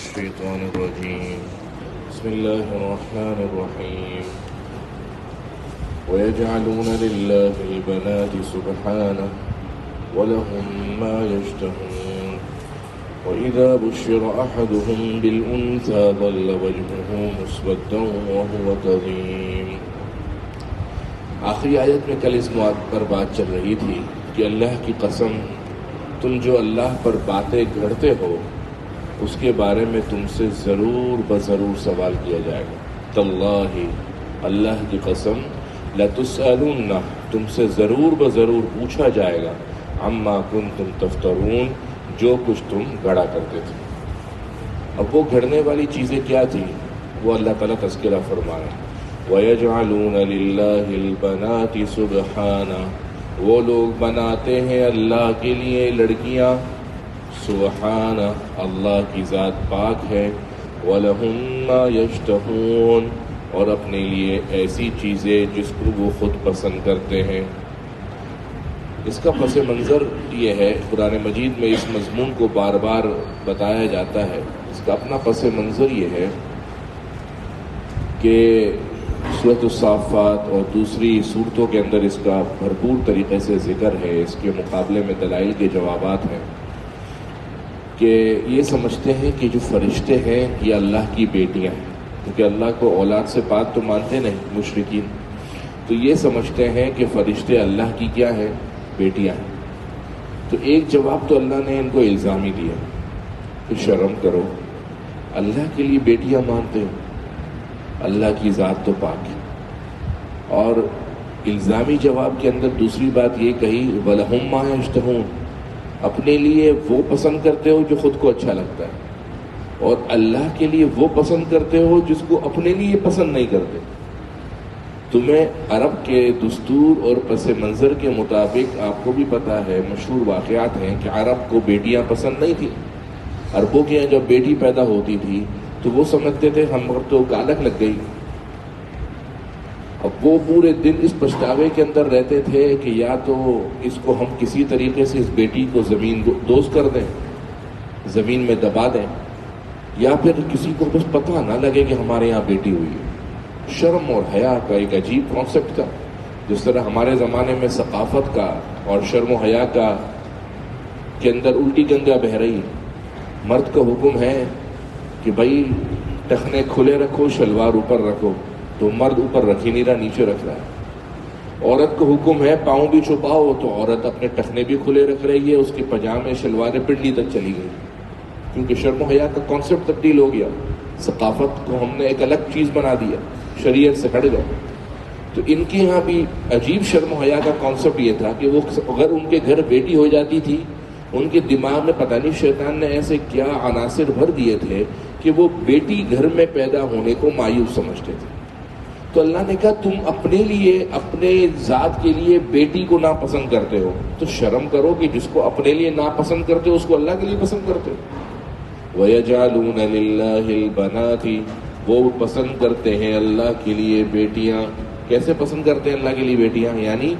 الشيطان الرجيم بسم الله الرحمن الرحيم ويجعلون لله البنات سبحانه ولهم ما يشتهون وإذا بشر أحدهم بالأنثى ظل وجهه مسودا وهو كظيم. آخری آیت میں کل اس مواد پر بات چل رہی تھی کہ اللہ کی قسم تم جو اللہ پر باتیں گھڑتے ہو اس کے بارے میں تم سے ضرور بضرور سوال کیا جائے گا. تاللہ، اللہ کی قسم، لتسألن، تم سے ضرور بضرور پوچھا جائے گا، عما کنتم تفترون، جو کچھ تم گھڑا کرتے تھے. اب وہ گھڑنے والی چیزیں کیا تھی وہ اللہ تعالیٰ تذکرہ فرما رہے ہیں. وَيَجْعَلُونَ لِلَّهِ الْبَنَاتِ سُبْحَانَهُ، وہ لوگ بناتے ہیں اللہ کے لیے لڑکیاں. سبحانہ، اللہ کی ذات پاک ہے. وَلَهُمْ مَا يَشْتَهُونَ، اور اپنے لیے ایسی چیزیں جس کو وہ خود پسند کرتے ہیں. اس کا پس منظر یہ ہے، قرآن مجید میں اس مضمون کو بار بار بتایا جاتا ہے. اس کا اپنا پس منظر یہ ہے کہ سورۃ الصافات اور دوسری صورتوں کے اندر اس کا بھرپور طریقے سے ذکر ہے. اس کے مقابلے میں دلائل کے جوابات ہیں کہ یہ سمجھتے ہیں کہ جو فرشتے ہیں یہ اللہ کی بیٹیاں ہیں، کیونکہ اللہ کو اولاد سے پاک تو مانتے نہیں مشرکین، تو یہ سمجھتے ہیں کہ فرشتے اللہ کی کیا ہے، بیٹیاں ہیں. تو ایک جواب تو اللہ نے ان کو الزامی دیا کہ شرم کرو، اللہ کے لیے بیٹیاں مانتے ہو، اللہ کی ذات تو پاک ہے. اور الزامی جواب کے اندر دوسری بات یہ کہی، وَلَهُمْ مَا يَشْتَهُونَ، اپنے لیے وہ پسند کرتے ہو جو خود کو اچھا لگتا ہے، اور اللہ کے لیے وہ پسند کرتے ہو جس کو اپنے لیے پسند نہیں کرتے. تمہیں عرب کے دستور اور پس منظر کے مطابق آپ کو بھی پتہ ہے، مشہور واقعات ہیں کہ عرب کو بیٹیاں پسند نہیں تھیں. عربوں کے یہاں جب بیٹی پیدا ہوتی تھی تو وہ سمجھتے تھے ہم تو کالک لگ گئی. اب وہ پورے دن اس پچھتاوے کے اندر رہتے تھے کہ یا تو اس کو ہم کسی طریقے سے اس بیٹی کو زمین دوز کر دیں، زمین میں دبا دیں، یا پھر کسی کو بس پتہ نہ لگے کہ ہمارے یہاں بیٹی ہوئی ہے. شرم اور حیا کا ایک عجیب کانسیپٹ تھا. جس طرح ہمارے زمانے میں ثقافت کا اور شرم و حیا کا کے اندر الٹی گنگا بہہ رہی ہے. مرد کا حکم ہے کہ بھائی ٹخنے کھلے رکھو، شلوار اوپر رکھو، تو مرد اوپر رکھ ہی نہیں رہا، نیچے رکھ رہا ہے. عورت کو حکم ہے پاؤں بھی چھپاؤ، تو عورت اپنے ٹخنے بھی کھلے رکھ رہی ہے، اس کے پجامے شلواریں پنڈلی تک چلی گئی، کیونکہ شرم و حیا کا کانسیپٹ تبدیل ہو گیا. ثقافت کو ہم نے ایک الگ چیز بنا دیا، شریعت سے ہٹ گئے. تو ان کے یہاں بھی عجیب شرم و حیا کا کانسیپٹ یہ تھا کہ وہ اگر ان کے گھر بیٹی ہو جاتی تھی، ان کے دماغ میں پتہ نہیں شیطان نے ایسے کیا عناصر بھر دیے تھے کہ وہ بیٹی گھر میں پیدا ہونے کو مایوس سمجھتے تھے. تو اللہ نے کہا تم اپنے لیے، اپنے ذات کے لیے بیٹی کو ناپسند کرتے ہو، تو شرم کرو کہ جس کو اپنے لیے ناپسند کرتے ہو اس کو اللہ کے لیے پسند کرتے ہو. وَيَجْعَلُونَ لِلَّهِ الْبَنَاتِ، وہ پسند کرتے ہیں اللہ کے لیے بیٹیاں. کیسے پسند کرتے ہیں اللہ کے لیے بیٹیاں؟ یعنی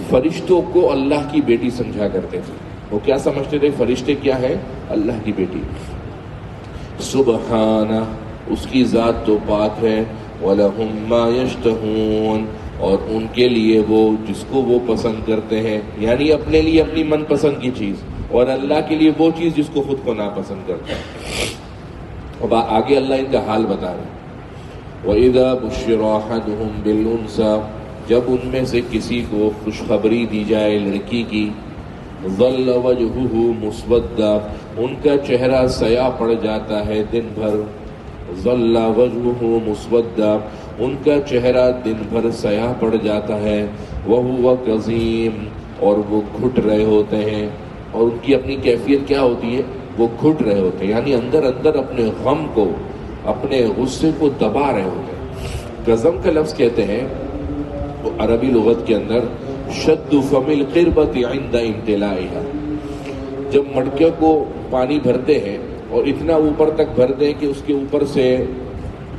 فرشتوں کو اللہ کی بیٹی سمجھا کرتے تھے. وہ کیا سمجھتے تھے؟ فرشتے کیا ہے؟ اللہ کی بیٹی. سبحانہ، اس کی ذات تو پاک ہے. وَلَهُمْ مَا يَشْتَهُونَ، اور ان کے لیے وہ جس کو وہ پسند کرتے ہیں، یعنی اپنے لیے اپنی من پسند کی چیز، اور اللہ کے لیے وہ چیز جس کو خود کو ناپسند کرتا ہے. اب آگے اللہ ان کا حال بتا رہے ہیں. وَإِذَا بُشِّرَ أَحَدُهُمْ بِالْأُنثَىٰ، جب ان میں سے کسی کو خوشخبری دی جائے لڑکی کی، ظَلَّ وَجْهُهُ مُسْوَدًّا، ان کا چہرہ سیاہ پڑ جاتا ہے دن بھر. ظَلَّ وَجْهُهُ مُسْوَدًّا، ان کا چہرہ دن بھر سیاہ پڑ جاتا ہے. وَهُوَ كَظِيمٌ، اور وہ گھٹ رہے ہوتے ہیں. اور ان کی اپنی کیفیت کیا ہوتی ہے؟ وہ گھٹ رہے ہوتے ہیں، یعنی اندر اندر اپنے غم کو، اپنے غصے کو دبا رہے ہوتے ہیں. قزم کا لفظ کہتے ہیں عربی لغت کے اندر شد فم القربۃ عند امتلائها. جب مٹکے کو پانی بھرتے ہیں اور اتنا اوپر تک بھر دیں کہ اس کے اوپر سے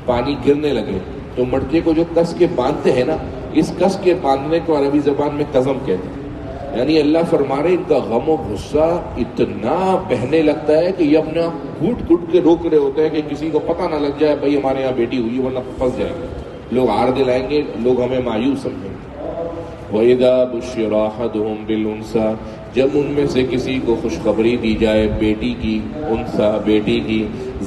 پانی گرنے لگے، تو مٹکے کو جو کس کے باندھتے ہیں نا، اس کس کے باندھنے کو عربی زبان میں قزم کہتے ہیں. یعنی اللہ فرما رہے ان کا غم و غصہ اتنا بہنے لگتا ہے کہ یہ اپنا گھٹ گھٹ کے روک رہے ہوتے ہیں کہ کسی کو پتہ نہ لگ جائے بھائی ہمارے یہاں بیٹی ہوئی ورنہ پھنس جائیں گے، لوگ آڑ دلائیں گے، لوگ ہمیں مایوس سمجھیں گے۔ وَإِذَا بُشِّرَ أَحَدُهُمْ بِالْأُنثَىٰ، جب ان میں سے کسی کو خوشخبری دی جائے بیٹی کی، انثیٰ بیٹی کی،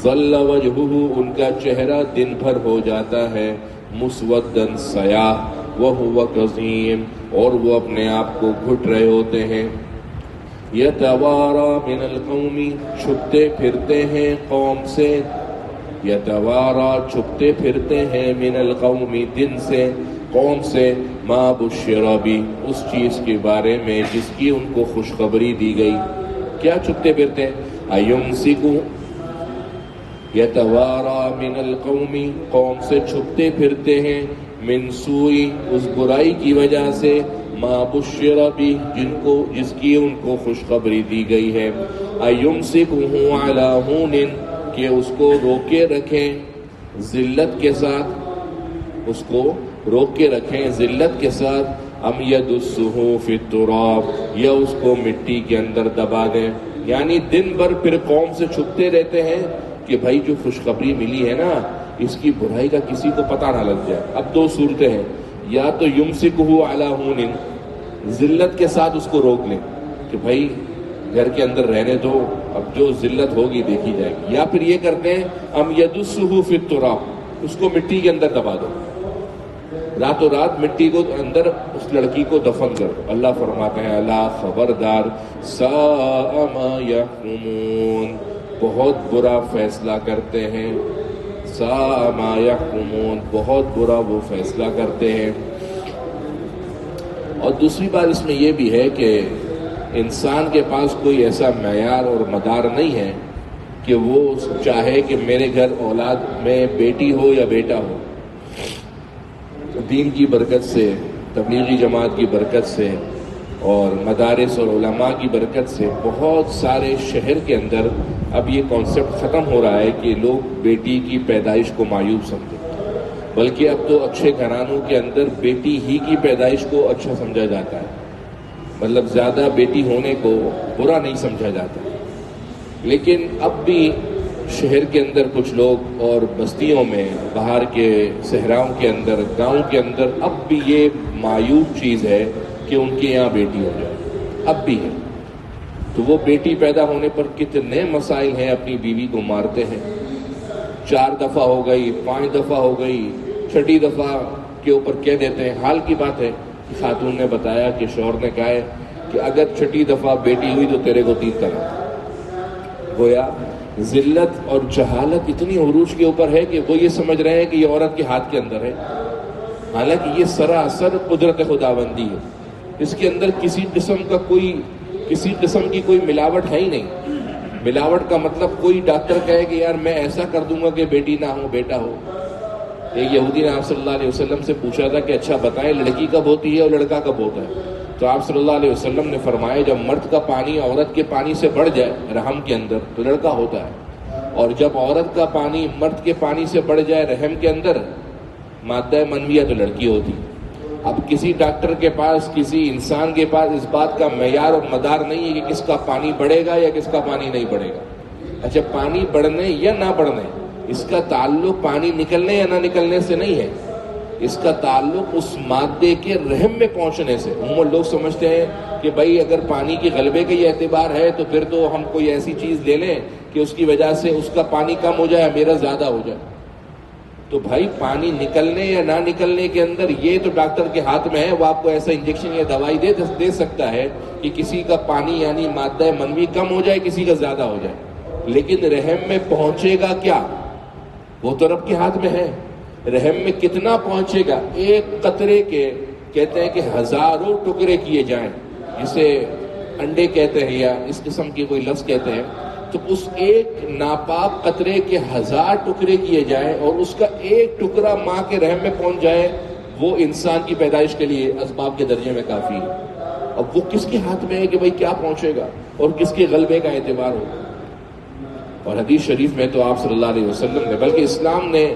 ظَلَّ وَجْهُهُ، ان کا چہرہ دن بھر ہو جاتا ہے مُسْوَدًّا سیاہ، وَهُوَ کَظِيمٌ، اور وہ اپنے آپ کو گھٹ رہے ہوتے ہیں، يَتَوَارَىٰ مِنَ الْقَوْمِ، چھپتے پھرتے ہیں قوم سے، یتوارا چھپتے پھرتے ہیں من القوم دن سے، قوم سے، ما بشر بی، اس چیز کے بارے میں جس کی ان کو خوشخبری دی گئی۔ کیا چھپتے پھرتے ہیں؟ ایمسکو، یتوارا من القوم، قوم سے چھپتے پھرتے ہیں، من سوئی، اس برائی کی وجہ سے، ما بشر بی، جس کی ان کو خوشخبری دی گئی ہے، ایمسکہ علی ہون، کہ اس کو روکے رکھیں ذلت کے ساتھ، اس کو روک کے رکھیں ذلت کے ساتھ، ام یدسہ فی التراب، یا اس کو مٹی کے اندر دبا دیں۔ یعنی دن بھر پھر قوم سے چھپتے رہتے ہیں کہ بھائی جو خوشخبری ملی ہے نا اس کی برائی کا کسی کو پتہ نہ لگ جائے۔ اب دو صورتیں ہیں، یا تو یمسکہ علی ہون، ذلت کے ساتھ اس کو روک لیں کہ بھائی گھر کے اندر رہنے دو، اب جو ذلت ہوگی دیکھی جائے گی، یا پھر یہ کرتے ہیں ام یدسہ فی التراب، اس کو مٹی کے اندر دبا دو، راتوں رات مٹی کو اندر اس لڑکی کو دفن کر دو۔ اللہ فرماتے ہیں الا خبردار، ساء ما یحکمون، بہت برا فیصلہ کرتے ہیں، ساء ما یحکمون، بہت برا وہ فیصلہ کرتے ہیں۔ اور دوسری بات اس میں یہ بھی ہے کہ انسان کے پاس کوئی ایسا معیار اور مدار نہیں ہے کہ وہ چاہے کہ میرے گھر اولاد میں بیٹی ہو یا بیٹا ہو۔ دین کی برکت سے، تبلیغی جماعت کی برکت سے اور مدارس اور علماء کی برکت سے بہت سارے شہر کے اندر اب یہ کانسیپٹ ختم ہو رہا ہے کہ لوگ بیٹی کی پیدائش کو معیوب سمجھیں، بلکہ اب تو اچھے گھرانوں کے اندر بیٹی ہی کی پیدائش کو اچھا سمجھا جاتا ہے، مطلب زیادہ بیٹی ہونے کو برا نہیں سمجھا جاتا۔ لیکن اب بھی شہر کے اندر کچھ لوگ اور بستیوں میں، باہر کے صحراؤں کے اندر، گاؤں کے اندر اب بھی یہ معیوب چیز ہے کہ ان کے یہاں بیٹی ہو جائے، اب بھی ہے۔ تو وہ بیٹی پیدا ہونے پر کتنے مسائل ہیں، اپنی بیوی کو مارتے ہیں، 4 دفعہ ہو گئی، 5 دفعہ ہو گئی، 6ٹھی دفعہ کے اوپر کہہ دیتے ہیں۔ حال کی بات ہے، خاتون نے بتایا کہ شوہر نے کہا ہے کہ اگر 6ٹھی دفعہ بیٹی ہوئی تو تیرے کو 3 طلاق۔ گویا ذلت اور جہالت اتنی عروج کے اوپر ہے کہ وہ یہ سمجھ رہے ہیں کہ یہ عورت کے ہاتھ کے اندر ہے، حالانکہ یہ سراسر قدرت خداوندی ہے، اس کے اندر کسی قسم کی کوئی ملاوٹ ہے ہی نہیں۔ ملاوٹ کا مطلب کوئی ڈاکٹر کہے کہ یار میں ایسا کر دوں گا کہ بیٹی نہ ہو بیٹا ہو۔ ایک یہودی نے آپ صلی اللہ علیہ وسلم سے پوچھا تھا کہ اچھا بتائیں لڑکی کب ہوتی ہے اور لڑکا کب ہوتا ہے؟ تو آپ صلی اللہ علیہ وسلم نے فرمایا جب مرد کا پانی عورت کے پانی سے بڑھ جائے رحم کے اندر تو لڑکا ہوتا ہے، اور جب عورت کا پانی مرد کے پانی سے بڑھ جائے رحم کے اندر مادہ منویہ تو لڑکی ہوتی۔ اب کسی ڈاکٹر کے پاس، کسی انسان کے پاس اس بات کا معیار اور مدار نہیں ہے کہ کس کا پانی بڑھے گا یا کس کا پانی نہیں بڑھے گا۔ اچھا پانی بڑھنے یا نہ بڑھنے، اس کا تعلق پانی نکلنے یا نہ نکلنے سے نہیں ہے، اس کا تعلق اس مادے کے رحم میں پہنچنے سے۔ عموماً لوگ سمجھتے ہیں کہ بھائی اگر پانی کی غلبے کا یہ اعتبار ہے تو پھر تو ہم کوئی ایسی چیز لے لیں کہ اس کی وجہ سے اس کا پانی کم ہو جائے میرا زیادہ ہو جائے۔ تو بھائی پانی نکلنے یا نہ نکلنے کے اندر یہ تو ڈاکٹر کے ہاتھ میں ہے، وہ آپ کو ایسا انجیکشن یا دوائی دے سکتا ہے کہ کسی کا پانی یعنی مادہ منوی کم ہو جائے، کسی کا زیادہ ہو جائے، لیکن رحم میں پہنچے گا کیا وہ تو رب کے ہاتھ میں ہے۔ رحم میں کتنا پہنچے گا، ایک قطرے کے کہتے ہیں کہ 1000 ٹکڑے کیے جائیں، جسے انڈے کہتے ہیں یا اس قسم کی کوئی لفظ کہتے ہیں، تو اس ایک ناپاک قطرے کے 1000 ٹکڑے کیے جائیں اور اس کا ایک ٹکڑا ماں کے رحم میں پہنچ جائے، وہ انسان کی پیدائش کے لیے اسباب کے درجے میں کافی ہے۔ اب وہ کس کے ہاتھ میں ہے کہ بھئی کیا پہنچے گا اور کس کے غلبے کا اعتبار ہوگا۔ اور حدیث شریف میں تو آپ صلی اللہ علیہ وسلم نے، بلکہ اسلام نے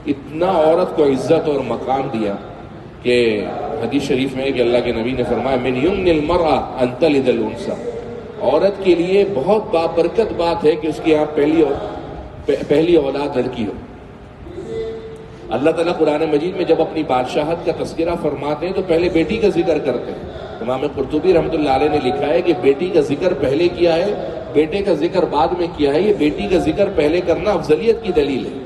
اتنا عورت کو عزت اور مقام دیا کہ حدیث شریف میں کہ اللہ کے نبی نے فرمایا من یمن المرأة ان تلد الانثى، عورت کے لیے بہت بابرکت بات ہے کہ اس کی یہاں پہلی اولاد لڑکی ہو۔ اللہ تعالیٰ قرآن مجید میں جب اپنی بادشاہت کا تذکرہ فرماتے ہیں تو پہلے بیٹی کا ذکر کرتے ہیں۔ امام قرطبی رحمۃ اللہ علیہ نے لکھا ہے کہ بیٹی کا ذکر پہلے کیا ہے، بیٹے کا ذکر بعد میں کیا ہے۔ یہ بیٹی کا ذکر پہلے کرنا افضلیت کی دلیل ہے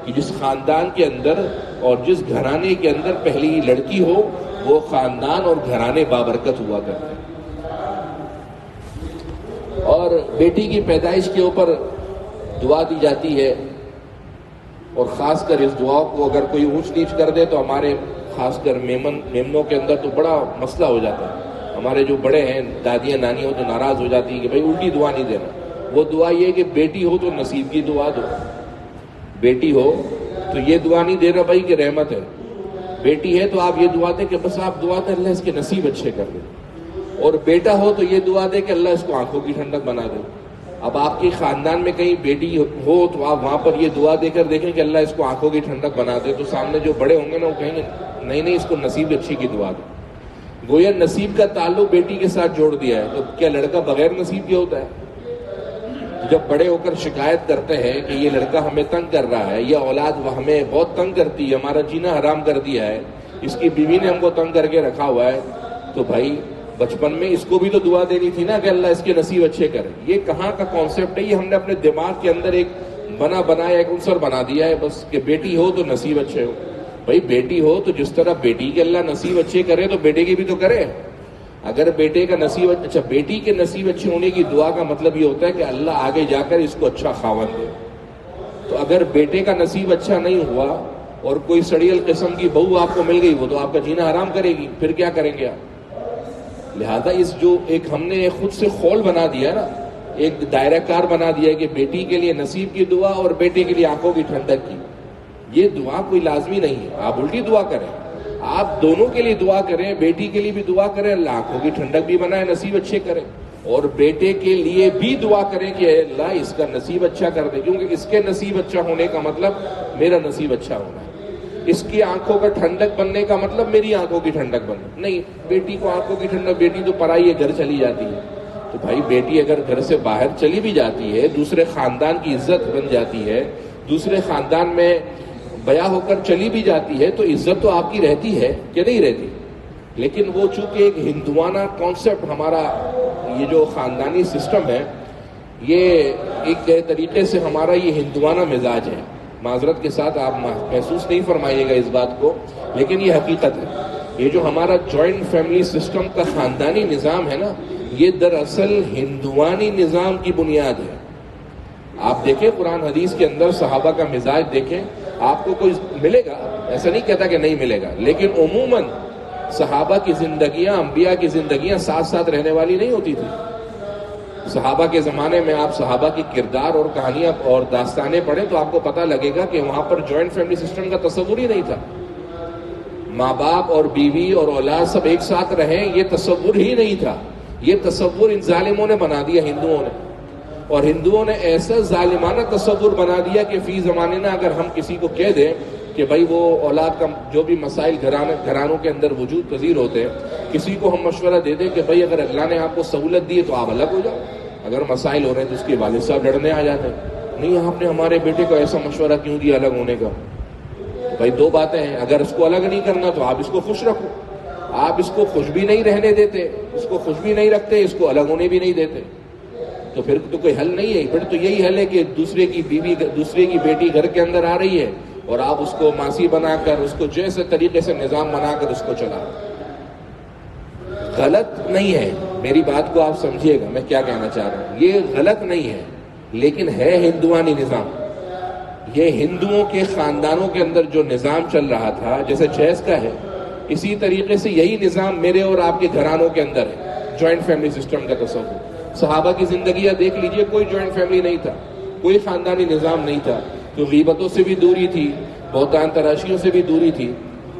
کہ جس خاندان کے اندر اور جس گھرانے کے اندر پہلی لڑکی ہو وہ خاندان اور گھرانے بابرکت ہوا کرتے ہیں۔ اور بیٹی کی پیدائش کے اوپر دعا دی جاتی ہے، اور خاص کر اس دعا کو اگر کوئی اونچ نیچ کر دے تو ہمارے خاص کر میمنوں کے اندر تو بڑا مسئلہ ہو جاتا ہے۔ ہمارے جو بڑے ہیں دادیاں نانیاں تو ناراض ہو جاتی ہیں کہ بھائی الٹی دعا نہیں دینا۔ وہ دعا یہ کہ بیٹی ہو تو نصیب کی دعا دو، بیٹی ہو تو یہ دعا نہیں دینا بھائی کہ رحمت ہے، بیٹی ہے تو آپ یہ دعا دیں کہ بس آپ دعا دیں اللہ اس کے نصیب اچھے کر دے، اور بیٹا ہو تو یہ دعا دے کہ اللہ اس کو آنکھوں کی ٹھنڈک بنا دے۔ اب آپ کے خاندان میں کہیں بیٹی ہو تو آپ وہاں پر یہ دعا دے کر دیکھیں کہ اللہ اس کو آنکھوں کی ٹھنڈک بنا دے، تو سامنے جو بڑے ہوں گے نا وہ کہیں گے نہیں اس کو نصیب اچھی کی دعا دے۔ گویا نصیب کا تعلق بیٹی کے ساتھ جوڑ دیا ہے، تو کیا لڑکا بغیر نصیب کے ہوتا ہے؟ جب بڑے ہو کر شکایت کرتے ہیں کہ یہ لڑکا ہمیں تنگ کر رہا ہے، یہ اولاد ہمیں بہت تنگ کرتی ہے، ہمارا جینا حرام کر دیا ہے، اس کی بیوی نے ہم کو تنگ کر کے رکھا ہوا ہے، تو بھائی بچپن میں اس کو بھی تو دعا دینی تھی نا کہ اللہ اس کے نصیب اچھے کرے۔ یہ کہاں کا کانسیپٹ ہے؟ یہ ہم نے اپنے دماغ کے اندر ایک بنایا ایک عنصر بنا دیا ہے بس کہ بیٹی ہو تو نصیب اچھے ہو۔ بھائی بیٹی ہو تو جس طرح بیٹی کے اللہ نصیب اچھے کرے تو بیٹے کے بھی تو کرے۔ اگر بیٹے کا نصیب اچھا بیٹی کے نصیب اچھے ہونے کی دعا کا مطلب یہ ہوتا ہے کہ اللہ آگے جا کر اس کو اچھا خاوند دے۔ تو اگر بیٹے کا نصیب اچھا نہیں ہوا اور کوئی سڑیل قسم کی بہو آپ کو مل گئی، وہ تو آپ کا جینا حرام کرے گی، پھر کیا کریں گے آپ؟ لہذا اس جو ایک ہم نے خود سے خول بنا دیا نا، ایک دائرہ کار بنا دیا ہے کہ بیٹی کے لیے نصیب کی دعا اور بیٹے کے لیے آنکھوں کی ٹھنڈک کی، یہ دعا کوئی لازمی نہیں ہے۔ آپ الٹی دعا کریں، آپ دونوں کے لیے دعا کریں، بیٹی کے لیے بھی دعا کریں اللہ آنکھوں کی ٹھنڈک بھی بنائے، نصیب اچھے کرے، اور بیٹے کے لیے بھی دعا کریں کہ اے اللہ اس کا نصیب اچھا کر دے، کیونکہ اس کے نصیب اچھا ہونے کا مطلب میرا نصیب اچھا ہونا ہے، اس کی آنکھوں کا ٹھنڈک بننے کا مطلب میری آنکھوں کی ٹھنڈک بننا۔ نہیں بیٹی کو آنکھوں کی ٹھنڈک، بیٹی تو پرائی ہے گھر چلی جاتی ہے، تو بھائی بیٹی اگر گھر سے باہر چلی بھی جاتی ہے، دوسرے خاندان کی عزت بن جاتی ہے، دوسرے خاندان میں بیاہ ہو کر چلی بھی جاتی ہے، تو عزت تو آپ کی رہتی ہے کہ نہیں رہتی؟ لیکن وہ چونکہ ایک ہندوانہ کانسیپٹ ہمارا یہ جو خاندانی سسٹم ہے، یہ ایک طریقے سے ہمارا یہ ہندوانہ مزاج ہے۔ معذرت کے ساتھ آپ محسوس نہیں فرمائیے گا اس بات کو، لیکن یہ حقیقت ہے۔ یہ جو ہمارا جوائنٹ فیملی سسٹم کا خاندانی نظام ہے نا، یہ دراصل ہندوانی نظام کی بنیاد ہے۔ آپ دیکھیں قرآن حدیث کے اندر صحابہ کا مزاج دیکھیں، آپ کو کوئی ملے گا، ایسا نہیں کہتا کہ نہیں ملے گا، لیکن عموماً صحابہ کی زندگیاں، انبیاء کی زندگیاں ساتھ ساتھ رہنے والی نہیں ہوتی تھی۔ صحابہ کے زمانے میں آپ صحابہ کی کردار اور کہانیاں اور داستانیں پڑھیں تو آپ کو پتہ لگے گا کہ وہاں پر جوائنٹ فیملی سسٹم کا تصور ہی نہیں تھا۔ ماں باپ اور بیوی اور اولاد سب ایک ساتھ رہیں، یہ تصور ہی نہیں تھا۔ یہ تصور ان ظالموں نے بنا دیا، ہندوؤں نے، اور ہندوؤں نے ایسا ظالمانہ تصور بنا دیا کہ فی زمانے نہ اگر ہم کسی کو کہہ دیں کہ بھائی وہ اولاد کا جو بھی مسائل گھرانوں کے اندر وجود پذیر ہوتے ہیں، کسی کو ہم مشورہ دے دیں کہ بھائی اگر اللہ نے آپ کو سہولت دی ہے تو آپ الگ ہو جاؤ، اگر مسائل ہو رہے ہیں تو اس کے والد صاحب لڑنے آ جاتے ہیں، نہیں آپ نے ہمارے بیٹے کو ایسا مشورہ کیوں دیا الگ ہونے کا؟ بھائی دو باتیں ہیں، اگر اس کو الگ نہیں کرنا تو آپ اس کو خوش رکھو، آپ اس کو خوش بھی نہیں رہنے دیتے، اس کو خوش بھی نہیں رکھتے، اس کو الگ ہونے بھی نہیں دیتے، تو پھر تو کوئی حل نہیں ہے۔ پھر تو یہی حل ہے کہ دوسرے کی بیوی، دوسرے کی بیٹی گھر کے اندر آ رہی ہے اور آپ اس کو ماسی بنا کر، اس کو جیسے طریقے سے نظام بنا کر اس کو چلا۔ غلط نہیں ہے، میری بات کو آپ سمجھیے گا میں کیا کہنا چاہ رہا ہوں، یہ غلط نہیں ہے، لیکن ہے ہندوانی نظام۔ یہ ہندوؤں کے خاندانوں کے اندر جو نظام چل رہا تھا، جیسے جہیز کا ہے، اسی طریقے سے یہی نظام میرے اور آپ کے گھرانوں کے اندر ہے، جوائنٹ فیملی سسٹم کا تصور۔ صحابہ کی زندگیاں دیکھ لیجئے، کوئی جوائنٹ فیملی نہیں تھا، کوئی خاندانی نظام نہیں تھا، تو غیبتوں سے بھی دوری تھی، بہتان تراشیوں سے بھی دوری تھی۔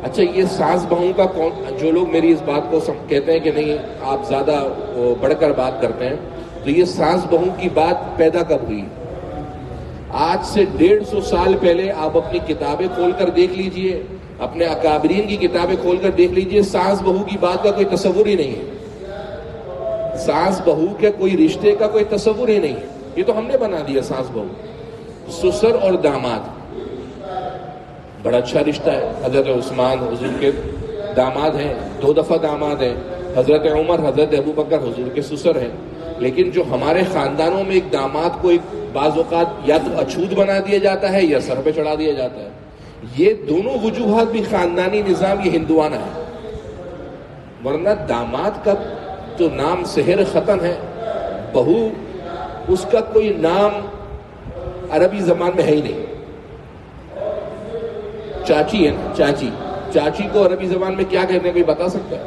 اچھا یہ ساس بہو کا جو لوگ میری اس بات کو کہتے ہیں کہ نہیں آپ زیادہ بڑھ کر بات کرتے ہیں، تو یہ ساس بہو کی بات پیدا کب ہوئی؟ آج سے 150 سال پہلے آپ اپنی کتابیں کھول کر دیکھ لیجئے، اپنے اکابرین کی کتابیں کھول کر دیکھ لیجئے، ساس بہو کی بات کا کوئی تصور ہی نہیں ہے، ساس بہو کے کوئی رشتے کا کوئی تصور ہی نہیں ہے، یہ تو ہم نے بنا دیا ساس بہو۔ سسر اور داماد بڑا اچھا رشتہ ہے، حضرت عثمان حضور کے داماد ہیں، 2 دفعہ داماد ہیں، حضرت عمر حضرت ابو بکر حضور کے سسر ہیں، لیکن جو ہمارے خاندانوں میں ایک داماد کو ایک بعض اوقات یا تو اچھوت بنا دیا جاتا ہے یا سر پہ چڑھا دیا جاتا ہے، یہ دونوں وجوہات بھی خاندانی نظام یہ ہندوانہ ہے، ورنہ داماد کا تو نام سحر ختم ہے، بہو اس کا کوئی نام عربی زبان میں ہے ہی نہیں۔ چاچی ہے نا، چاچی کو عربی زبان میں کیا کہتے ہیں کوئی بتا سکتا ہے؟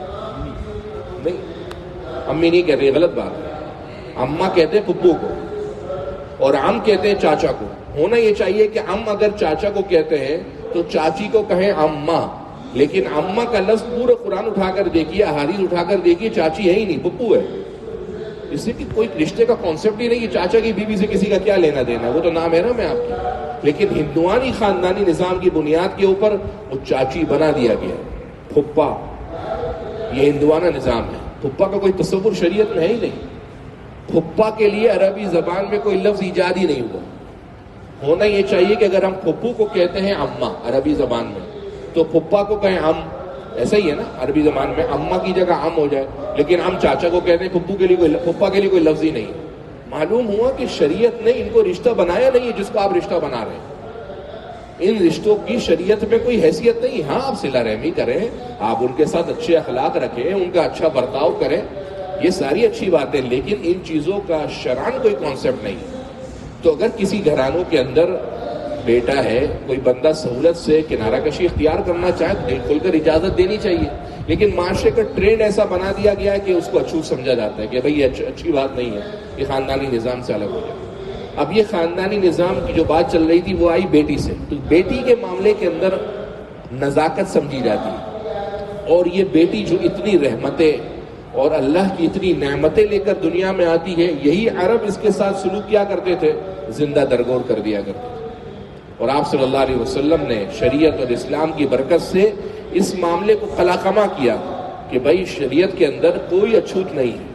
نہیں، امی نہیں کہتے، غلط بات ہے، اماں کہتے ہیں پھپھو کو، اور عم کہتے ہیں چاچا کو۔ ہونا یہ چاہیے کہ عم اگر چاچا کو کہتے ہیں تو چاچی کو کہیں اماں، لیکن اماں کا لفظ پورا قرآن اٹھا کر دیکھیے، احادیث اٹھا کر دیکھیے، چاچی ہے ہی نہیں، پھپھو ہے۔ اس سے کہ کوئی رشتے کا کانسیپٹ ہی نہیں ہے، چاچا کی بیوی سے کسی کا کیا لینا دینا ہے، وہ تو نام ہے نا میں آپ کی، لیکن ہندوانی خاندانی نظام کی بنیاد کے اوپر وہ چاچی بنا دیا گیا ہے، پھپھا، یہ ہندوانہ نظام ہے۔ پھپھا کا کوئی تصور شریعت میں ہے ہی نہیں، پھپھا کے لیے عربی زبان میں کوئی لفظ ایجاد ہی نہیں ہوا۔ ہونا یہ چاہیے کہ اگر ہم پھپھو کو کہتے ہیں اماں عربی زبان میں، تو پھپھا کو کہیں ام، ایسا ہی ہے نا، عربی زبان میں اماں کی جگہ ام ہو جائے، لیکن ہم چاچا کو کہتے ہیں، پھپھا کے لیے کوئی لفظ ہی نہیں۔ معلوم ہوا کہ شریعت نے ان کو رشتہ بنایا نہیں ہے جس کو آپ رشتہ بنا رہے ہیں، ان رشتوں کی شریعت میں کوئی حیثیت نہیں۔ ہاں آپ صلہ رحمی کریں، آپ ان کے ساتھ اچھے اخلاق رکھیں، ان کا اچھا برتاؤ کریں، یہ ساری اچھی باتیں، لیکن ان چیزوں کا شرعاً کوئی کانسیپٹ نہیں۔ تو اگر کسی گھرانوں کے اندر بیٹا ہے، کوئی بندہ سہولت سے کنارہ کشی اختیار کرنا چاہے تو دل کھول کر اجازت دینی چاہیے، لیکن معاشرے کا ٹرینڈ ایسا بنا دیا گیا ہے کہ اس کو اچھوت سمجھا جاتا ہے کہ بھئی یہ اچھی بات نہیں ہے، یہ خاندانی نظام سے الگ ہو جائے۔ اب یہ خاندانی نظام کی جو بات چل رہی تھی وہ آئی بیٹی سے، تو بیٹی کے معاملے کے اندر نزاکت سمجھی جاتی ہے، اور یہ بیٹی جو اتنی رحمتیں اور اللہ کی اتنی نعمتیں لے کر دنیا میں آتی ہے، یہی عرب اس کے ساتھ سلوک کیا کرتے تھے، زندہ درگور کر دیا کرتے تھے۔ اور آپ صلی اللہ علیہ وسلم نے شریعت اور اسلام کی برکت سے اس معاملے کو قلاقمہ کیا کہ بھائی شریعت کے اندر کوئی اچھوت نہیں ہے،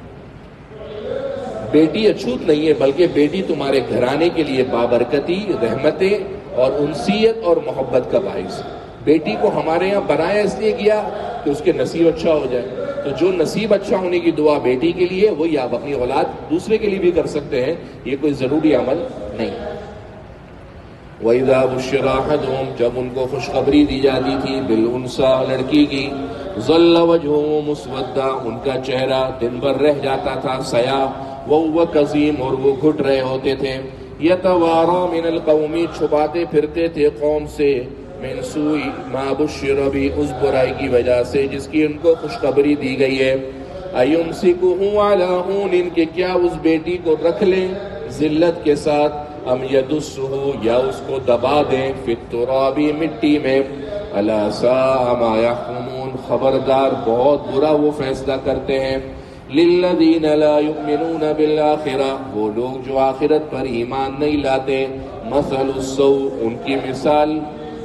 بیٹی اچھوت نہیں ہے، بلکہ بیٹی تمہارے گھرانے کے لیے بابرکتی، رحمتیں اور انسیت اور محبت کا باعث ہے۔ بیٹی کو ہمارے یہاں بنایا اس لیے کیا کہ اس کے نصیب اچھا ہو جائے، تو جو نصیب اچھا ہونے کی دعا بیٹی کے لیے، وہی آپ اپنی اولاد دوسرے کے لیے بھی کر سکتے ہیں، یہ کوئی ضروری عمل نہیں۔ وَإِذَا بُشِّرَ أَحَدُهُمْ، جب ان کو خوشخبری دی جاتی تھی، بِالْأُنثىٰ، لڑکی کی، ظَلَّ وَجْهُهُ مُسْوَدًّا، ان کا چہرہ دن بھر رہ جاتا تھا سیاہ، وَهُوَ كَظِيمٌ، اور وہ گھٹ رہے ہوتے تھے، يَتَوَارَىٰ مِنَ الْقَوْمِ، چھپاتے پھرتے تھے قوم سے، مِنْ سُوءِ مَا بُشِّرَ بِهِ، اس برائی کی وجہ سے جس کی ان کو خوشخبری دی گئی ہے، أَيُمْسِكُهُ عَلَىٰ هُونٍ، کہ کیا اس بیٹی کو رکھ لیں ذلت کے ساتھ، ام يدسه، یا اس کو دبا دیں، فی التراب، مٹی میں، الا ساء ما يحكمون، خبردار بہت برا وہ فیصلہ کرتے ہیں، للذین لا یؤمنون بالآخرہ، وہ لوگ جو آخرت پر ایمان نہیں لاتے، مثل السوء، ان کی مثال،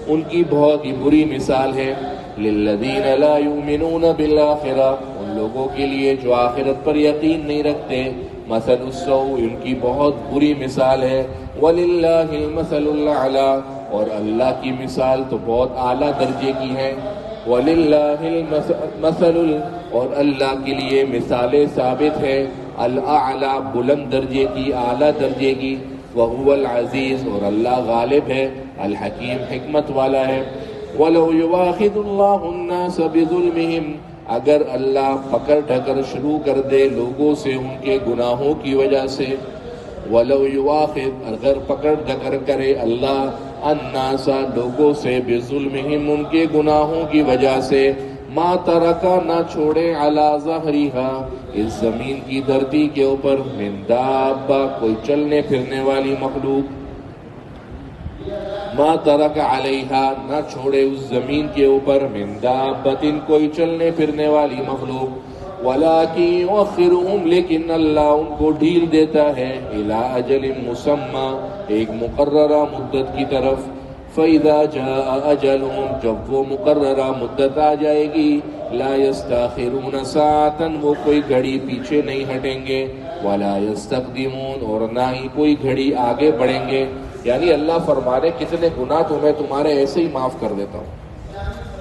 ان کی بہت ہی بری مثال ہے، للذین لا یؤمنون بالآخرہ، ان لوگوں کے لیے جو آخرت پر یقین نہیں رکھتے، مثل السوء، ان کی بہت بری مثال ہے، وَلِلَّهِ الْمَثَلُ الْأَعْلَىٰ، اور اللہ کی مثال تو بہت اعلیٰ درجے کی ہے، وَلِلَّهِ الْمَثَلُ، اور اللہ کے لیے مثالیں ثابت ہے، الْأَعْلَىٰ، بلند درجے کی، اعلیٰ درجے کی، وَهُوَ الْعَزِيزُ، اور اللہ غالب ہے، الحکیم، حکمت والا ہے، وَلَوْ يُؤَاخِذُ اللَّهُ النَّاسَ بِظُلْمِهِمْ، اگر اللہ پکڑ ڈھکر شروع کر دے لوگوں سے ان کے گناہوں کی وجہ سے، وَلَوْ يُؤَاخِذُ، اگر پکڑ ڈھکر کرے اللہ النَّاسَ، لوگوں سے، بِظُلْمِهِمْ، ان کے گناہوں کی وجہ سے، مَا تَرَکَ، نہ چھوڑے، عَلَىٰ ظَهْرِهَا، اس زمین کی دھرتی کے اوپر، مِن دَابَّةٍ، کوئی چلنے پھرنے والی مخلوق، ما ترک علیہا، نہ چھوڑے اس زمین کے اوپر، من دابۃ، کوئی چلنے پھرنے والی مخلوق، وَلَٰكِن يُؤَخِّرُهُمْ لیکن اللہ ان کو ڈھیل دیتا ہے إِلَىٰ أَجَلٍ مُّسَمًّى ایک مقررہ مدت کی طرف. فَإِذَا جَاءَ أَجَلُهُمْ جب وہ مقررہ مدت آ جائے گی لَا يَسْتَأْخِرُونَ سَاعَةً وہ کوئی گھڑی پیچھے نہیں ہٹیں گے وَلَا يَسْتَقْدِمُونَ اور نہ ہی کوئی گھڑی آگے بڑھیں گے. یعنی اللہ فرما رہے کتنے گناہ تو میں تمہارے ایسے ہی معاف کر دیتا ہوں.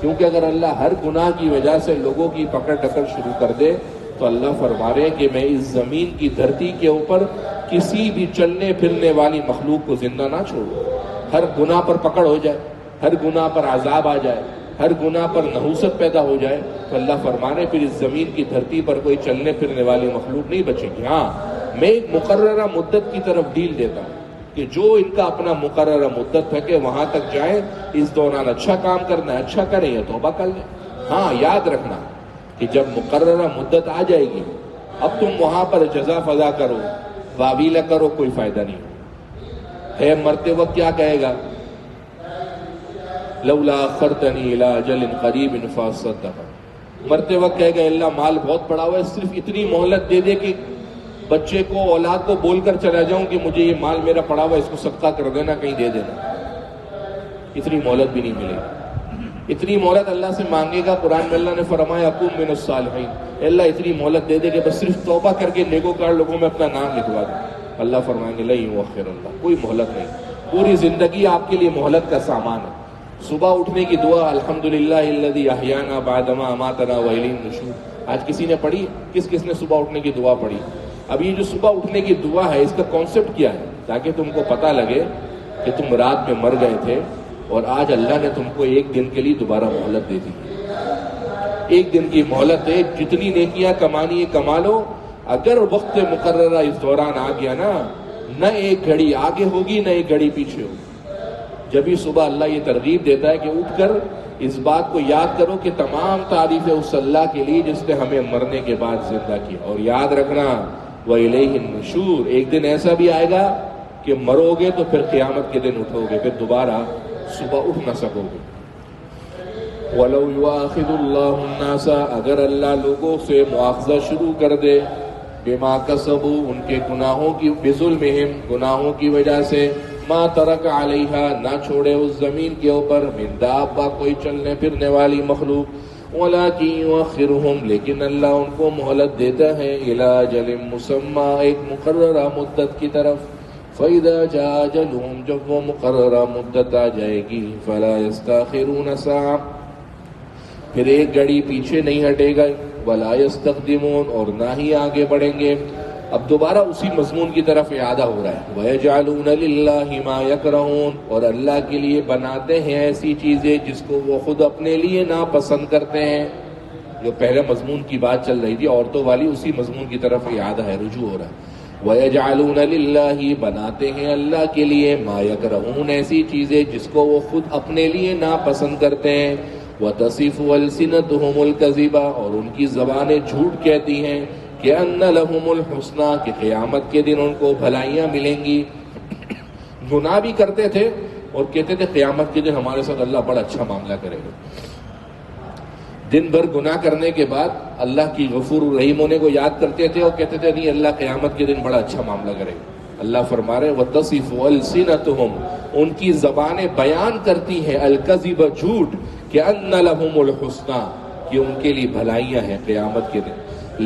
کیونکہ اگر اللہ ہر گناہ کی وجہ سے لوگوں کی پکڑ ڈکڑ شروع کر دے تو اللہ فرما رہے کہ میں اس زمین کی دھرتی کے اوپر کسی بھی چلنے پھرنے والی مخلوق کو زندہ نہ چھوڑوں. ہر گناہ پر پکڑ ہو جائے، ہر گناہ پر عذاب آ جائے، ہر گناہ پر نحوست پیدا ہو جائے تو اللہ فرما رہے پھر اس زمین کی دھرتی پر کوئی چلنے پھرنے والی مخلوق نہیں بچے گی. ہاں میں ایک مقررہ مدت کی طرف ڈھیل دیتا ہوں کہ جو ان کا اپنا مقررہ مدت ہے کہ وہاں تک جائیں، اس دوران اچھا کام کرنا ہے اچھا کریں یا توبہ کر لیں. ہاں یاد رکھنا کہ جب مقررہ مدت آ جائے گی اب تم وہاں پر جزا فضا کرو واویلا کرو کوئی فائدہ نہیں ہے. مرتے وقت کیا کہے گا؟ لولا اخرتنی الی اجل قریب فاصدق. مرتے وقت کہے گا اللہ مال بہت پڑا ہوا ہے، صرف اتنی مہلت دے دے کہ بچے کو اولاد کو بول کر چلا جاؤں کہ مجھے یہ مال میرا پڑا ہوا ہے اس کو صدقہ کر دینا کہیں دے دینا. اتنی مہلت بھی نہیں ملے گی. اتنی مہلت اللہ سے مانگے گا. قرآن میں اللہ نے فرمایا اکون من الصالحین، اللہ اتنی مہلت دے دے کہ بس صرف توبہ کر کے نیکوکار لوگوں میں اپنا نام لکھوا دیں. اللہ فرمائیں گے لا یؤخر اللہ، کوئی مہلت نہیں. پوری زندگی آپ کے لیے مہلت کا سامان ہے. صبح اٹھنے کی دعا الحمدللہ الذی احیانا بعد ما اماتنا والیہ النشور. آج کسی نے پڑھی؟ کس نے صبح اٹھنے کی دعا پڑھی؟ اب یہ جو صبح اٹھنے کی دعا ہے اس کا کانسیپٹ کیا ہے؟ تاکہ تم کو پتہ لگے کہ تم رات میں مر گئے تھے اور آج اللہ نے تم کو ایک دن کے لیے دوبارہ مہلت دے دی. ایک دن کی مہلت ہے، جتنی نیکیاں کمانی ہے کما لو. اگر وقت مقررہ اس دوران آ گیا نا، نہ ایک گھڑی آگے ہوگی نہ ایک گھڑی پیچھے ہوگی. جبھی صبح اللہ یہ ترغیب دیتا ہے کہ اٹھ کر اس بات کو یاد کرو کہ تمام تعریفیں اس اللہ کے لیے جس نے ہمیں مرنے کے بعد زندہ کیا. اور یاد رکھنا وَإِلَيْهِ النُّشُورُ، ایک دن ایسا بھی آئے گا کہ مرو گے تو پھر قیامت کے دن اٹھو گے، پھر دوبارہ صبح اٹھ نہ سکو گے. وَلَوْ يُؤَاخِذُ اللَّهُ النَّاسَ اگر اللہ لوگوں سے مؤاخذہ شروع کر دے بما کسبوا ان کے گناہوں کی، بظلمہم گناہوں کی وجہ سے، ما ترک علیہا نہ چھوڑے اس زمین کے اوپر، من دابہ کوئی چلنے پھرنے والی مخلوق، ولیکن یؤخرہم لیکن اللہ ان کو مہلت دیتا ہے، الی اجل مسمی ایک مقررہ مدت کی طرف. فَإِذَا جَاءَ أَجَلُهُمْ جب وہ مقررہ مدت آ جائے گی، فَلَا يَسْتَأْخِرُونَ سَاعَةً پھر ایک گھڑی پیچھے نہیں ہٹے گا، وَلَا يَسْتَقْدِمُونَ اور نہ ہی آگے بڑھیں گے. اب دوبارہ اسی مضمون کی طرف اعادہ ہو رہا ہے. وَيَجْعَلُونَ لِلَّهِ مَا يَكْرَهُونَ اور اللہ کے لیے بناتے ہیں ایسی چیزیں جس کو وہ خود اپنے لیے ناپسند کرتے ہیں. جو پہلے مضمون کی بات چل رہی تھی عورتوں والی، اسی مضمون کی طرف اعادہ ہے، رجوع ہو رہا ہے. وَيَجْعَلُونَ لِلَّهِ بناتے ہیں اللہ کے لیے مَا يَكْرَهُونَ ایسی چیزیں جس کو وہ خود اپنے لیے ناپسند کرتے ہیں. وَتَصِفُ أَلْسِنَتُهُمُ الْكَذِبَ اور ان کی زبانیں جھوٹ کہتی ہیں کہ أَنَّ لَهُمُ الْحُسْنَى کہ قیامت کے دن ان کو بھلائیاں ملیں گی. گناہ بھی کرتے تھے اور کہتے تھے قیامت کے دن ہمارے ساتھ اللہ بڑا اچھا معاملہ کرے گا. دن بھر گناہ کرنے کے بعد اللہ کی غفور الرحیم ہونے کو یاد کرتے تھے اور کہتے تھے نہیں اللہ قیامت کے دن بڑا اچھا معاملہ کرے گا. اللہ فرما رہے وَتَصِفُ أَلْسِنَتُهُمْ ان کی زبانیں بیان کرتی ہیں الکذب جھوٹ کہ أَنَّ لَهُمُ الْحُسْنَى کہ ان کے لیے بھلائیاں ہیں قیامت کے دن.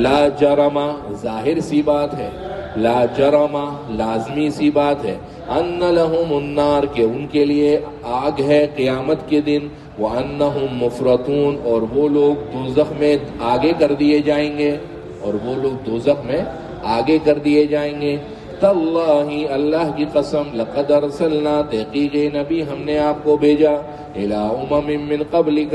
لا جرم ظاہر سی بات ہے، لا جرم لازمی سی بات ہے، ان لہم النار کہ ان کے لیے آگ ہے قیامت کے دن، وانہم مفرطون اور وہ لوگ دوزخ میں آگے کر دیے جائیں گے، اور وہ لوگ دوزخ میں آگے کر دیے جائیں گے. تاللہ اللہ کی قسم لقد ارسلنا تحقیق نبی ہم نے آپ کو بھیجا الی امم من قبلک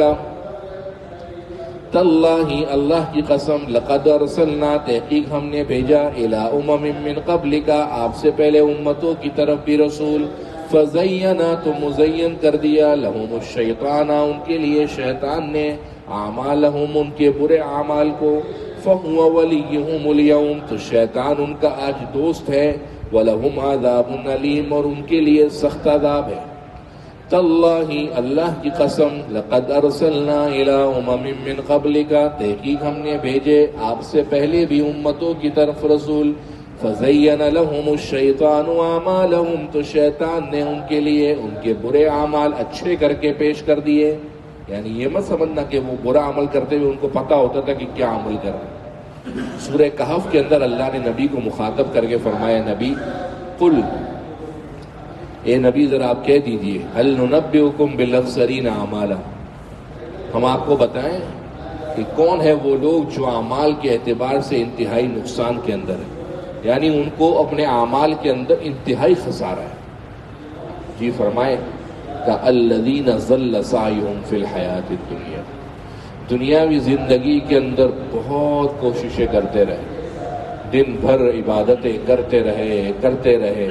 تاللہ اللہ کی قسم لقد ارسلنا تحقیق ہم نے بھیجا الی امم من قبلک آپ سے پہلے امتوں کی طرف بھی رسول. فزینا تو مزین کر دیا لہم الشیطان ان کے لیے شیطان نے اعمالہم ان کے برے اعمال کو. فہو ولیہم اليوم تو شیطان ان کا آج دوست ہے. ولہم عذاب علیم اور ان کے لیے سخت عذاب ہے. تاللہ اللہ کی قسم لقد ارسلنا الی امم من قبلک تحقیق ہم نے بھیجے آپ سے پہلے بھی امتوں کی طرف رسول فزین لهم الشیطان اعمالهم تو شیطان نے ان کے لیے ان کے برے اعمال اچھے کر کے پیش کر دیے. یعنی یہ مت سمجھنا کہ وہ برا عمل کرتے ہوئے ان کو پتہ ہوتا تھا کہ کیا عمل کر رہے ہیں. سورہ کہف کے اندر اللہ نے نبی کو مخاطب کر کے فرمایا نبی قل اے نبی ذرا آپ کہہ دیجئے هل ننبئکم بالاخسرین اعمالا ہم آپ کو بتائیں کہ کون ہے وہ لوگ جو اعمال کے اعتبار سے انتہائی نقصان کے اندر ہے. یعنی ان کو اپنے اعمال کے اندر انتہائی خسارہ ہے. جی فرمائے الذین ضل سعیہم فی الحیات الدنیا دنیاوی زندگی کے اندر بہت کوششیں کرتے رہے دن بھر عبادتیں کرتے رہے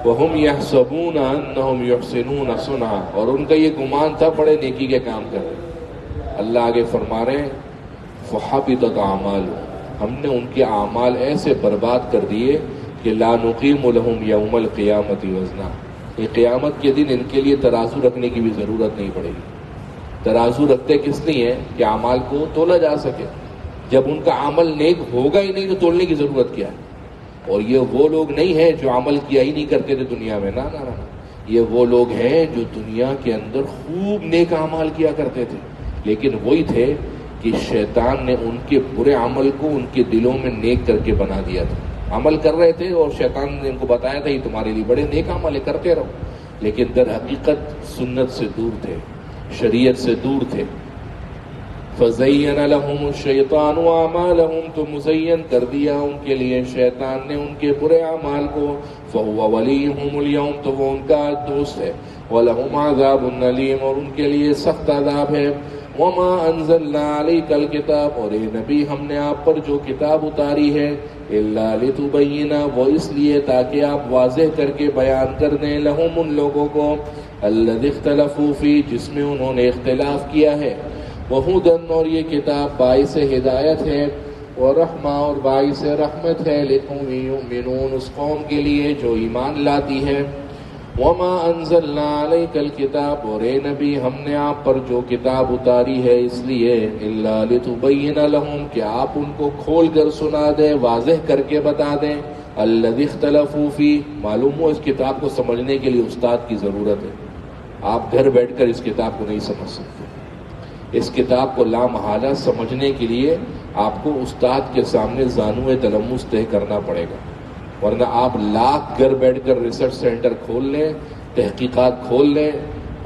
وہم یحسبون انہم یحسنون صنعا اور ان کا یہ گمان تھا بڑے نیکی کے کام کر رہے. اللہ آگے فرما رہے ہیں فحبطت اعمالہم ہم نے ان کے اعمال ایسے برباد کر دیے کہ لا نقیم لہم یوم القیامت وزنا یہ قیامت کے دن ان کے لیے ترازو رکھنے کی بھی ضرورت نہیں پڑے گی. ترازو رکھتے کس لیے ہے کہ اعمال کو تولا جا سکے. جب ان کا عمل نیک ہوگا ہی نہیں تو تولنے کی ضرورت کیا ہے. اور یہ وہ لوگ نہیں ہیں جو عمل کیا ہی نہیں کرتے تھے دنیا میں، نہ یہ وہ لوگ ہیں جو دنیا کے اندر خوب نیک اعمال کیا کرتے تھے لیکن وہی تھے کہ شیطان نے ان کے برے عمل کو ان کے دلوں میں نیک کر کے بنا دیا تھا. عمل کر رہے تھے اور شیطان نے ان کو بتایا تھا یہ تمہارے لیے بڑے نیک عمل کرتے رہو، لیکن در حقیقت سنت سے دور تھے، شریعت سے دور تھے. فزین لهم الشیطان اعمالهم تو مزین کر دیا ان کے لیے شیطان نے ان کے برے اعمال کو. فهو ولیہم اليوم تو وہ ان کا دوست ہے. ولہم عذاب علیم اور ان کے لیے سخت عذاب ہے. وما انزلنا علیک الکتاب اور اے نبی ہم نے آپ پر جو کتاب اتاری ہے الا لتبین وہ اس لیے تاکہ آپ واضح کر کے بیان کر دیں لہم ان لوگوں کو الذی اختلفوا فی جس میں انہوں نے اختلاف کیا ہے. وہدن اور یہ کتاب باعث ہدایت ہے ورحمہ اور باعث رحمت ہے لقوم یؤمنون اس قوم کے لیے جو ایمان لاتی ہے. وما انزلنا علیک الکتاب اور اے نبی ہم نے آپ پر جو کتاب اتاری ہے اس لیے الا لتبین لہم کہ آپ ان کو کھول کر سنا دیں واضح کر کے بتا دیں الذی اختلفوا فی. معلوم ہو اس کتاب کو سمجھنے کے لیے استاد کی ضرورت ہے. آپ گھر بیٹھ کر اس کتاب کو نہیں سمجھ سکتے. اس کتاب کو لامحالہ سمجھنے کے لیے آپ کو استاد کے سامنے زانوِ تلمس طے کرنا پڑے گا، ورنہ آپ لاکھ گھر بیٹھ کر ریسرچ سینٹر کھول لیں، تحقیقات کھول لیں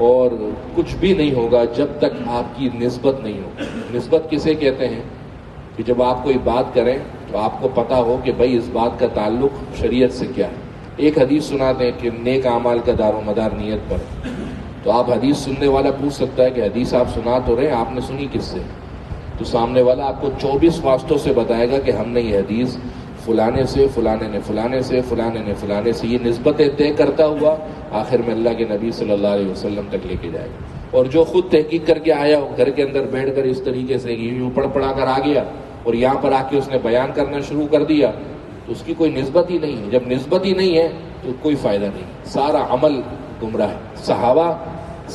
اور کچھ بھی نہیں ہوگا جب تک آپ کی نسبت نہیں ہو. نسبت کسے کہتے ہیں کہ جب آپ کوئی بات کریں تو آپ کو پتہ ہو کہ بھائی اس بات کا تعلق شریعت سے کیا ہے. ایک حدیث سنا دیں کہ نیک اعمال کا دار و مدار نیت پر، تو آپ حدیث سننے والا پوچھ سکتا ہے کہ حدیث آپ سنا تو رہے آپ نے سنی کس سے؟ تو سامنے والا آپ کو 24 واسطوں سے بتائے گا کہ ہم نے یہ حدیث فلانے سے، فلانے نے فلانے سے، فلانے نے فلانے سے، یہ نسبتیں طے کرتا ہوا آخر میں اللہ کے نبی صلی اللہ علیہ وسلم تک لے کے جائے گا. اور جو خود تحقیق کر کے آیا گھر کے اندر بیٹھ کر اس طریقے سے یوں پڑھا کر آ گیا اور یہاں پر آ کے اس نے بیان کرنا شروع کر دیا تو اس کی کوئی نسبت ہی نہیں ہے. جب نسبت ہی نہیں ہے تو کوئی فائدہ نہیں، سارا عمل گمراہ ہے. صحابہ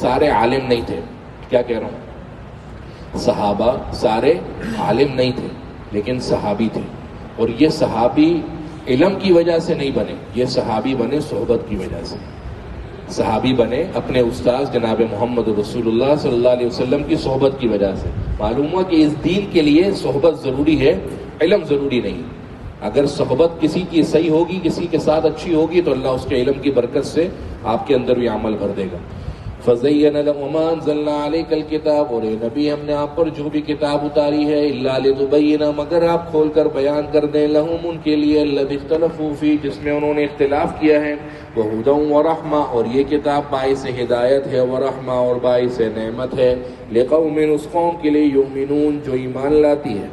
سارے عالم نہیں تھے، کیا کہہ رہا ہوں، صحابہ سارے عالم نہیں تھے لیکن صحابی تھے. اور یہ صحابی علم کی وجہ سے نہیں بنے، یہ صحابی بنے صحبت کی وجہ سے. صحابی بنے اپنے استاذ جناب محمد رسول اللہ صلی اللہ علیہ وسلم کی صحبت کی وجہ سے. معلوم ہوا کہ اس دین کے لیے صحبت ضروری ہے، علم ضروری نہیں. اگر صحبت کسی کی صحیح ہوگی، کسی کے ساتھ اچھی ہوگی تو اللہ اس کے علم کی برکت سے آپ کے اندر بھی عمل بھر دے گا. فَزَيَّنَ لَهُمْ مَا أَنزَلْنَا عَلَيْكَ الْكِتَابَ اور اے نبی ہم نے آپ پر جو بھی کتاب اتاری ہے إِلَّا لِتُبَيِّنَ مگر آپ کھول کر بیان کر دیں لَهُمْ ان کے لیے الَّذِي اخْتَلَفُوا فِيهِ جس میں انہوں نے اختلاف کیا ہے. وَهُدًى وَرَحْمَةً اور یہ کتاب باعث ہدایت ہے، ورحمہ اور باعث نعمت ہے، لِقَوْمٍ اس قوم کے لیے یؤمنون جو ایمان لاتی ہے.